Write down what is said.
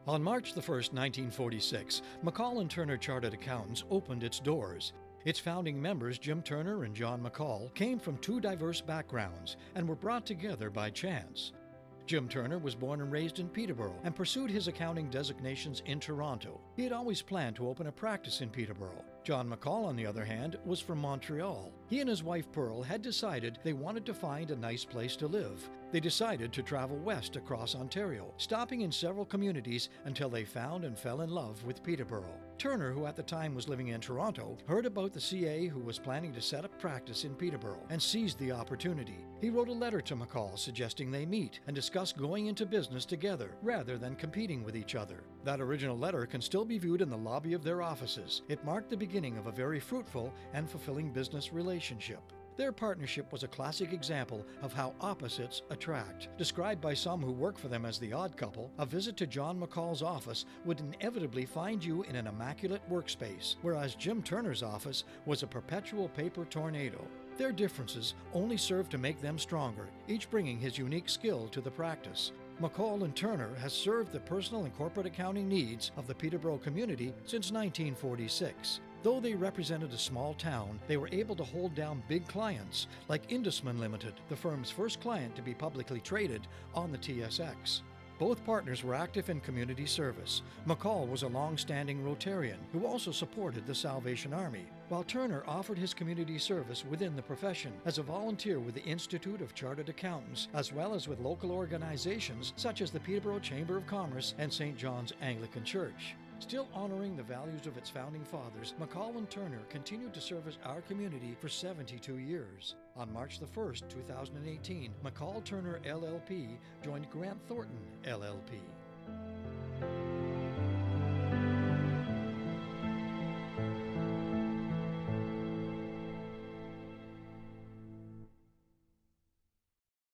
On March 1st, 1946, McCOLL Turner Chartered Accountants opened its doors. Its founding members, Jim Turner and John McCOLL, came from two diverse backgrounds and were brought together by chance. Jim Turner was born and raised in Peterborough and pursued his accounting designations in Toronto. He had always planned to open a practice in Peterborough. John McCOLL, on the other hand, was from Montreal. He and his wife Pearl had decided they wanted to find a nice place to live. They decided to travel west across Ontario, stopping in several communities until they found and fell in love with Peterborough. Turner, who at the time was living in Toronto, heard about the CA who was planning to set up practice in Peterborough and seized the opportunity. He wrote a letter to McCOLL suggesting they meet and discuss going into business together rather than competing with each other. That original letter can still be viewed in the lobby of their offices. It marked the beginning of a very fruitful and fulfilling business relationship. Their partnership was a classic example of how opposites attract. Described by some who work for them as the odd couple, a visit to John McCOLL's office would inevitably find you in an immaculate workspace, whereas Jim Turner's office was a perpetual paper tornado. Their differences only served to make them stronger, each bringing his unique skill to the practice. McCOLL Turner has served the personal and corporate accounting needs of the Peterborough community since 1946. Though they represented a small town, they were able to hold down big clients like Induction Limited, the firm's first client to be publicly traded on the TSX. Both partners were active in community service. McCOLL was a long-standing Rotarian who also supported the Salvation Army, while Turner offered his community service within the profession as a volunteer with the Institute of Chartered Accountants, as well as with local organizations such as the Peterborough Chamber of Commerce and St. John's Anglican Church. Still honoring the values of its founding fathers, McCOLL Turner continued to service our community for 72 years. On March 1st, 2018, McCOLL Turner LLP joined Grant Thornton LLP.